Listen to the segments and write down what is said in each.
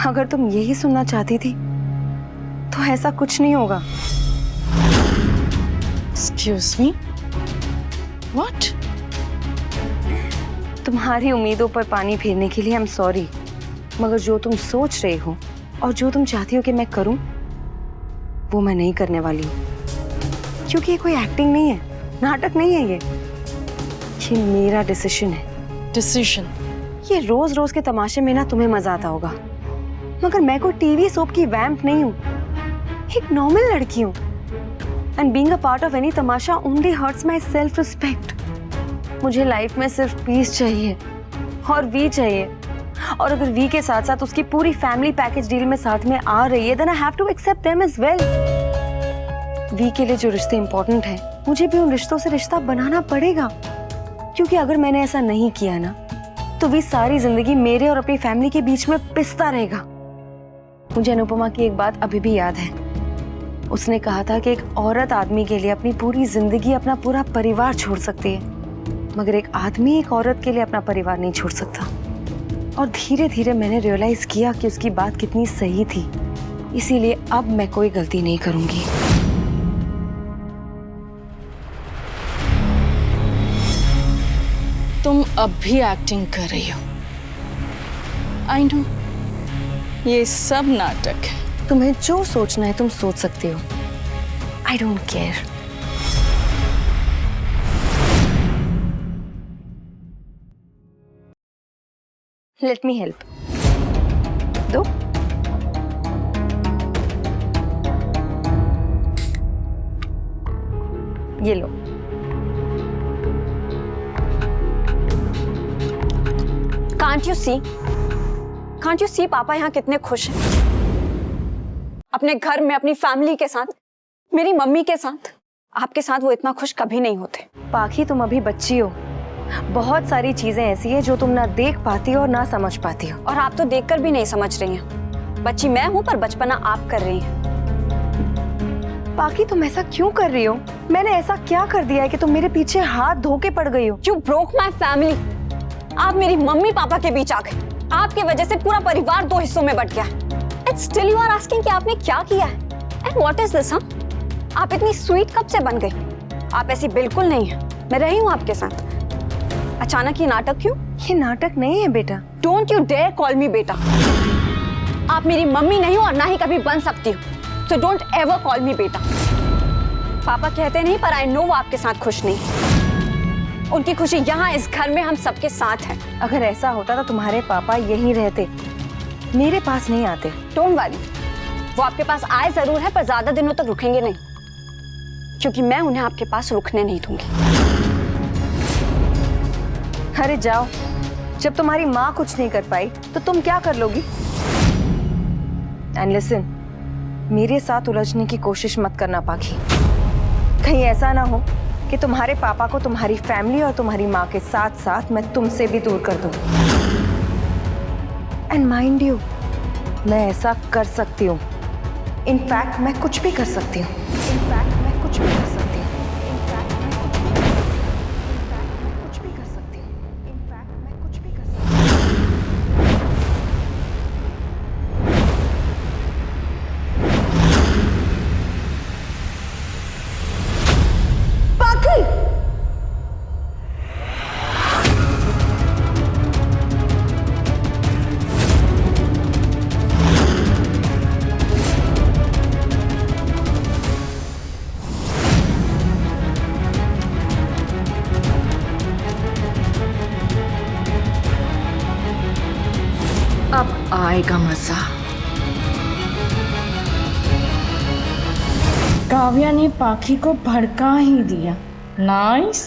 अगर तुम यही सुनना चाहती थी तो ऐसा कुछ नहीं होगा। Excuse me? What? तुम्हारी उम्मीदों पर पानी फेरने के लिए आई एम सॉरी, मगर जो तुम सोच रहे हो और जो तुम चाहती हो कि मैं करूं, वो मैं नहीं करने वाली हूँ। क्योंकि ये कोई एक्टिंग नहीं है, नाटक नहीं है, ये मेरा डिसीजन है। Decision. ये रोज रोज के तमाशे में ना तुम्हें मजा आता होगा, मगर मैं कोई टीवी सोप की वैम्प नहीं हूँ, एक नॉर्मल लड़की हूँ। And being a part of any Tamasha only hurts my self respect. मुझे लाइफ में सिर्फ पीस चाहिए और वी चाहिए, और अगर वी के साथ साथ उसकी पूरी फैमिली पैकेज डील में साथ में आ रही है, then I have to accept them as well. वी के लिए जो रिश्ते इंपॉर्टेंट हैं, मुझे भी उन रिश्तों से रिश्ता बनाना पड़ेगा, क्योंकि अगर मैंने ऐसा नहीं किया ना, तो वी सारी जिंदगी मेरे और अपनी फैमिली के बीच में पिसता रहेगा। मुझे अनुपमा की एक बात अभी भी याद है। उसने कहा था कि एक औरत आदमी के लिए अपनी पूरी जिंदगी, अपना पूरा परिवार छोड़ सकती है, मगर एक आदमी एक औरत के लिए अपना परिवार नहीं छोड़ सकता। और धीरे धीरे मैंने रियलाइज किया कि उसकी बात कितनी सही थी, इसीलिए अब मैं कोई गलती नहीं करूंगी। तुम अब भी एक्टिंग कर रही हो। आई नो, ये सब नाटक है। तुम्हें जो सोचना है तुम सोच सकते हो। I don't care. Let me help. दो। ये लो। कांट यू सी पापा यहाँ कितने खुश हैं, अपने घर में अपनी फैमिली के साथ, मेरी मम्मी के साथ। आपके साथ वो इतना खुश कभी नहीं होते। पाखी, तुम अभी बच्ची हो, बहुत सारी चीजें ऐसी है जो तुम ना देख पाती हो और ना समझ पाती हो। और आप तो देखकर भी नहीं समझ रही हैं। बच्ची मैं हूँ पर बचपना आप कर रही हैं। पाखी, तुम ऐसा क्यों कर रही हो? मैंने ऐसा क्या कर दिया है कि तुम मेरे पीछे हाथ धो के पड़ गई हो? You broke my family. आप मेरी मम्मी पापा के बीच आ गए। आपकी वजह से पूरा परिवार दो हिस्सों में बट गया। And still you are asking कि आपने क्या किया है? And what is this? आप इतनी स्वीट कब से बन गई? आप ऐसी बिल्कुल नहीं है। मैं रही हूँ आपके साथ। अचानक ये नाटक क्यों? ये नाटक नहीं है बेटा। Don't you dare call me beta. आप मेरी मम्मी नहीं हो और ना ही कभी बन सकती हो, so don't ever call me बेटा। पापा कहते नहीं, पर आई नो वो आपके साथ खुश नहीं। उनकी खुशी यहाँ इस घर में हम सबके साथ है। अगर ऐसा होता तो तुम्हारे पापा यहीं रहते, मेरे पास नहीं आते। डोंट वरी, वो आपके पास आए जरूर है, पर ज्यादा दिनों तक रुकेंगे नहीं, क्योंकि मैं उन्हें आपके पास रुकने नहीं दूंगी। अरे जाओ, जब तुम्हारी माँ कुछ नहीं कर पाई तो तुम क्या कर लोगी? एंड लिसन, मेरे साथ उलझने की कोशिश मत करना पाखी। कहीं ऐसा ना हो कि तुम्हारे पापा को तुम्हारी फैमिली और तुम्हारी माँ के साथ साथ मैं तुमसे भी दूर कर दूं। एंड माइंड यू, मैं ऐसा कर सकती हूँ। इनफैक्ट मैं कुछ भी कर सकती हूँ। इनफैक्ट मैं कुछ भी कर सकती हूँ। इनफैक्ट मैं कुछ भी कर सकती हूँ। इनफैक्ट मैं कुछ भी कर सकती हूँ। पाखी! अब आएगा मजा। काव्या ने पाखी को भड़का ही दिया। Nice.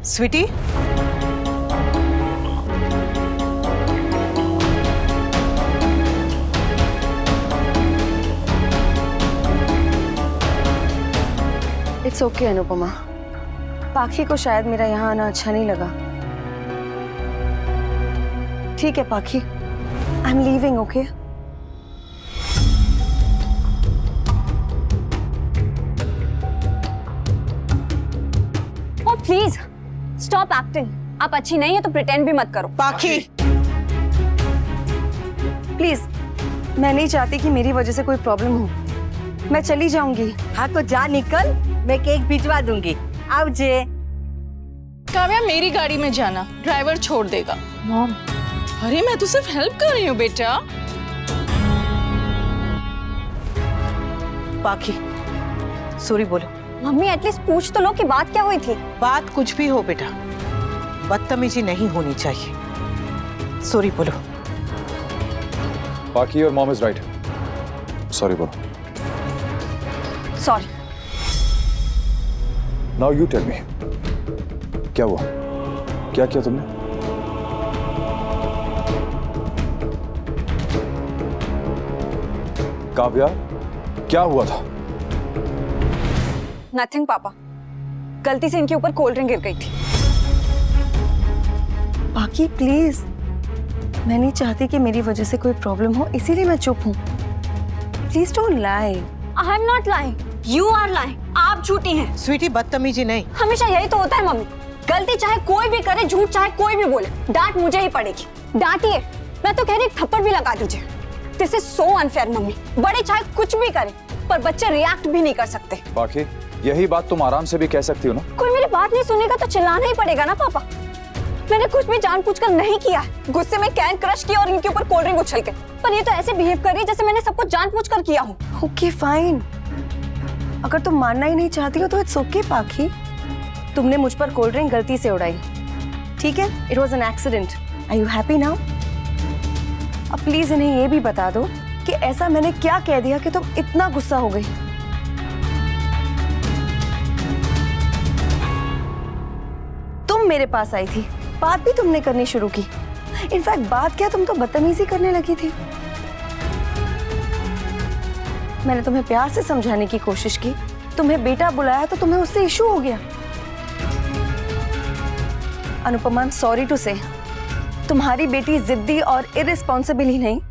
Sweetie, it's okay Anupama, Pakhi को शायद मेरा यहाँ आना अच्छा नहीं लगा। ठीक है Pakhi, I am leaving, okay? Oh please stop acting. आप अच्छी नहीं है तो प्रिटेंड भी मत करो। पाखी, प्लीज मैं नहीं चाहती कि मेरी वजह से कोई प्रॉब्लम हो। मैं चली जाऊंगी। हाँ तो जा निकल, मैं केक भिजवा दूंगी। आओ जे। काव्या मेरी गाड़ी में जाना, ड्राइवर छोड़ देगा। मॉम, अरे मैं तो सिर्फ हेल्प कर रही हूँ बेटा। पाखी सॉरी बोलो। मम्मी एटलीस्ट पूछ तो लो कि बात क्या हुई थी। बात कुछ भी हो बेटा, बदतमीजी नहीं होनी चाहिए। सॉरी बोलो। Paki, your mom is right. Sorry, bro. Sorry. Now you tell me. क्या हुआ? क्या किया तुमने? काव्या, क्या हुआ था? नथिंग पापा, गलती से इनके ऊपर कोल्ड ड्रिंक गिर गई थी। बाकी प्लीज, मैं नहीं चाहती कि मेरी वजह से कोई प्रॉब्लम हो, इसीलिए मैं चुप हूँ। Please don't lie. I am not lying, you are lying. आप झूठी हैं। स्वीटी बदतमीजी नहीं। हमेशा यही तो होता है मम्मी, गलती चाहे कोई भी करे, झूठ चाहे कोई भी बोले, डांट मुझे ही पड़ेगी। डांटिए, मैं तो कह रही थप्पड़ भी लगा दीजिए। This is so unfair mummy. बड़े चाहे कुछ भी करें, पर बच्चे रिएक्ट भी नहीं कर सकते। बाकी यही बात तुम आराम से भी कह सकती हो ना। कोई मेरी बात नहीं सुनेगा तो चिल्लाना ही पड़ेगा ना पापा। मैंने कुछ भी जानबूझकर नहीं किया। गुस्से में कैन क्रश किया और इनके ऊपर कोल्ड ड्रिंक उछल के, पर ये तो ऐसे बिहेव कर रही है जैसे मैंने सब कुछ जानबूझकर किया हो। ओके फाइन, अगर तुम मानना ही नहीं चाहती हो तो इट्स ओके पाखी। तुमने मुझ पर कोल्ड ड्रिंक गलती से उड़ाई, ठीक है? It was an accident. Are you happy now? अब प्लीज इन्हें ये भी बता दो कि ऐसा मैंने क्या कह दिया कि तुम इतना गुस्सा हो गई। तुम मेरे पास आई थी, बात भी तुमने करनी शुरू की। इनफैक्ट बात क्या, तुम तो बदतमीजी करने लगी थी। मैंने तुम्हें प्यार से समझाने की कोशिश की, तुम्हें बेटा बुलाया तो तुम्हें उससे इशू हो गया। अनुपमा, सॉरी टू से, तुम्हारी बेटी जिद्दी और इररिस्पॉन्सिबल ही नहीं,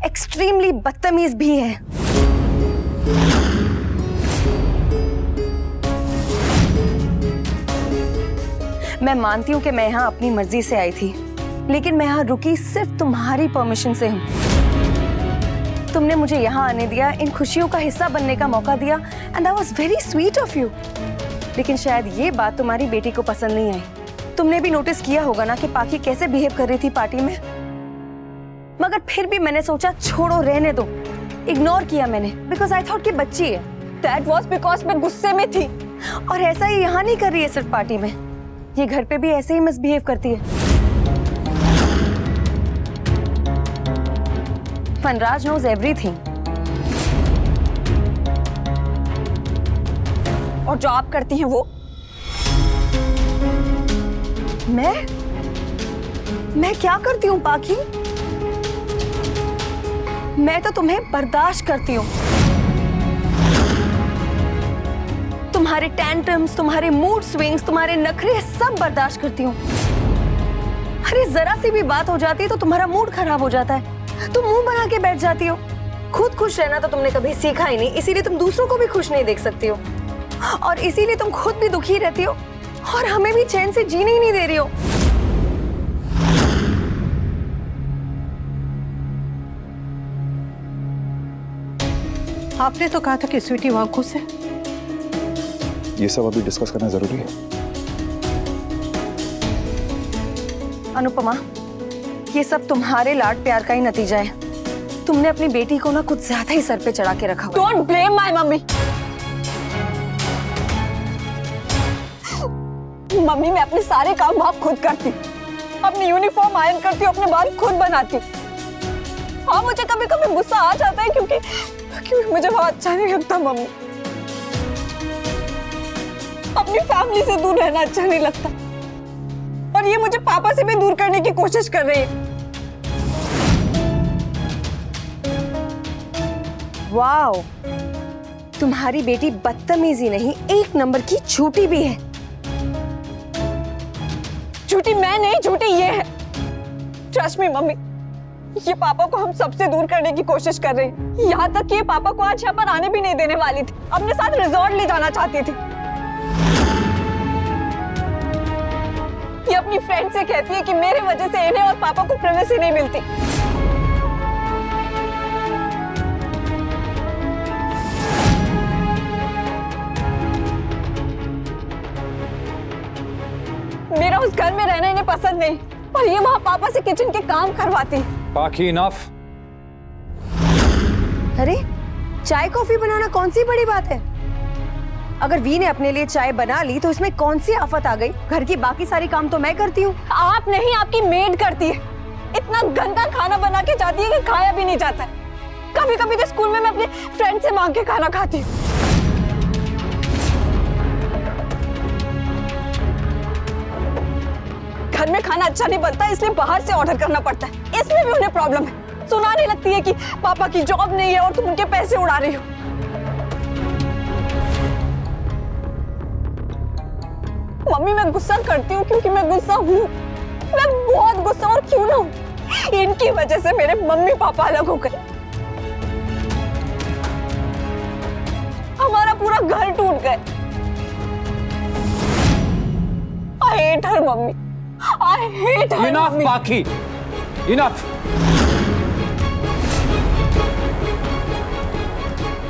एक्सट्रीमली बदतमीज भी है। मैं मानती हूँ कि मैं यहाँ अपनी मर्जी से आई थी, लेकिन मैं यहाँ रुकी सिर्फ तुम्हारी परमिशन से हूँ। तुमने मुझे यहाँ आने दिया, इन खुशियों का हिस्सा बनने का मौका दिया, and that was very sweet of you. लेकिन शायद ये बात तुम्हारी बेटी को पसंद नहीं आई। तुमने भी नोटिस किया होगा ना कि पाखी कैसे बिहेव कर रही थी पार्टी में। मगर फिर भी मैंने सोचा छोड़ो, रहने दो। इग्नोर किया मैंने, बिकॉज आई थॉट कि बच्ची है। दैट वाज बिकॉज मैं गुस्से में थी। और ऐसा ही यहाँ नहीं कर रही है सिर्फ पार्टी में, ये घर पे भी ऐसे ही मिसबिहेव करती है। फनराज knows everything। और जो आप करती हैं वो? मैं क्या करती हूँ पाखी? मैं तो तुम्हें बर्दाश्त करती हूँ। तुम्हारे टैंट्रम्स, तुम्हारे मूड स्विंग्स, तुम्हारे नखरे सब बर्दाश्त करती हूँ। अरे जरा सी भी बात हो जाती है तो तुम्हारा मूड खराब हो जाता है, तुम मुंह बना के बैठ जाती हो। खुद खुश रहना तो तुमने कभी सीखा ही नहीं, इसीलिए तुम दूसरों को भी खुश नहीं देख सकती हो, और इसीलिए तुम खुद भी दुखी रहती हो और हमें भी चैन से जीने ही नहीं दे रही हो। आपने तो कहा था कि स्वीटी वहां खुश है। ये सब अभी डिस्कस करना जरूरी है। अनुपमा, ये सब तुम्हारे लाड प्यार का ही नतीजा है। तुमने अपनी बेटी को ना कुछ ज्यादा ही सर पे चढ़ा के रखा हुआ है। Don't blame my mummy. Mummy, मैं अपने सारे काम आप खुद करती, अपनी यूनिफॉर्म आयरन करती हूँ, अपने बाल खुद बनाती। हाँ, मुझे कभी कभी गुस्सा आ जाता है क्योंकि मुझे वहां अच्छा नहीं लगता मम्मी। अपनी फैमिली से दूर रहना अच्छा नहीं लगता, और ये मुझे पापा से भी दूर करने की कोशिश कर रही है। वाओ, तुम्हारी बेटी बदतमीजी नहीं, एक नंबर की झूठी भी है। झूठी मैं नहीं, झूठी ये है। ट्रस्ट मी मम्मी, ये पापा को हम सबसे दूर करने की कोशिश कर रही है। यहाँ तक कि ये पापा को आज यहाँ पर आने भी नहीं देने वाली थी, अपने साथ रिजॉर्ट ले जाना चाहती थी। ये अपनी फ्रेंड से कहती है कि मेरे वजह से इन्हें और पापा को प्राइवेसी नहीं मिलती। पसंद नहीं, पर ये वहाँ पापा से किचन के काम करवाती। पाखी इनफ। अरे चाय कॉफी बनाना कौन सी बड़ी बात है? अगर वी ने अपने लिए चाय बना ली तो इसमें कौन सी आफत आ गई? घर की बाकी सारी काम तो मैं करती हूँ। आप नहीं, आपकी मेड करती है। इतना गंदा खाना बना के जाती है कि खाया भी नहीं जाता है। कभी कभी तो स्कूल में मैं अपने फ्रेंड से मांग के खाना खाती हूँ। घर में खाना अच्छा नहीं बनता, इसलिए बाहर से ऑर्डर करना पड़ता है। इसमें भी उन्हें प्रॉब्लम है। सुनाने लगती है कि पापा की जॉब नहीं है और तुम उनके पैसे उड़ा रही हो। मम्मी मैं गुस्सा करती हूँ क्योंकि मैं गुस्सा हूँ। मैं बहुत गुस्सा, और क्यों ना हूँ। इनकी वजह से मेरे मम्मी पापा अलग हो गए। हमारा पूरा घर टूट गए। I hate her, mummy. I hate her, enough mummy. पाखी, इनफ।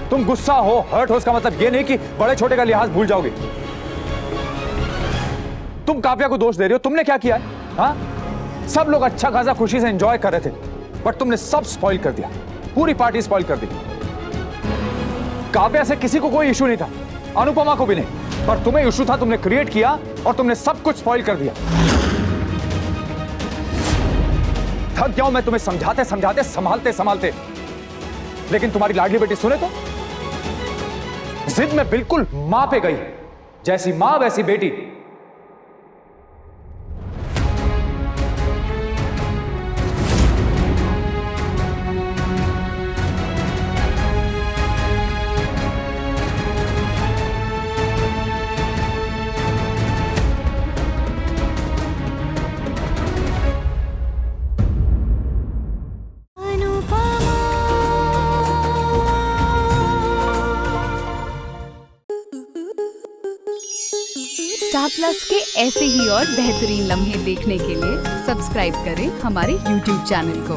तुम गुस्सा हो, हर्ट हो, इसका मतलब ये नहीं कि बड़े छोटे का लिहाज भूल जाओगे। तुम काव्या को दोष दे रहे हो। तुमने क्या किया है? हाँ, सब लोग अच्छा खासा खुशी से एंजॉय कर रहे थे, बट तुमने सब स्पॉइल कर दिया। पूरी पार्टी स्पॉइल कर दी। काव्या से किसी को कोई इशू नहीं था, अनुपमा को भी नहीं, पर तुम्हें इशू था। तुमने क्रिएट किया और तुमने सब कुछ स्पॉइल कर दिया। थक गया हूं मैं तुम्हें समझाते समझाते, संभालते संभालते, लेकिन तुम्हारी लाडली बेटी सुने तो जिद में बिल्कुल मां पे गई। जैसी मां वैसी बेटी। स्टार प्लस के ऐसे ही और बेहतरीन लम्हे देखने के लिए सब्सक्राइब करें हमारे YouTube चैनल को।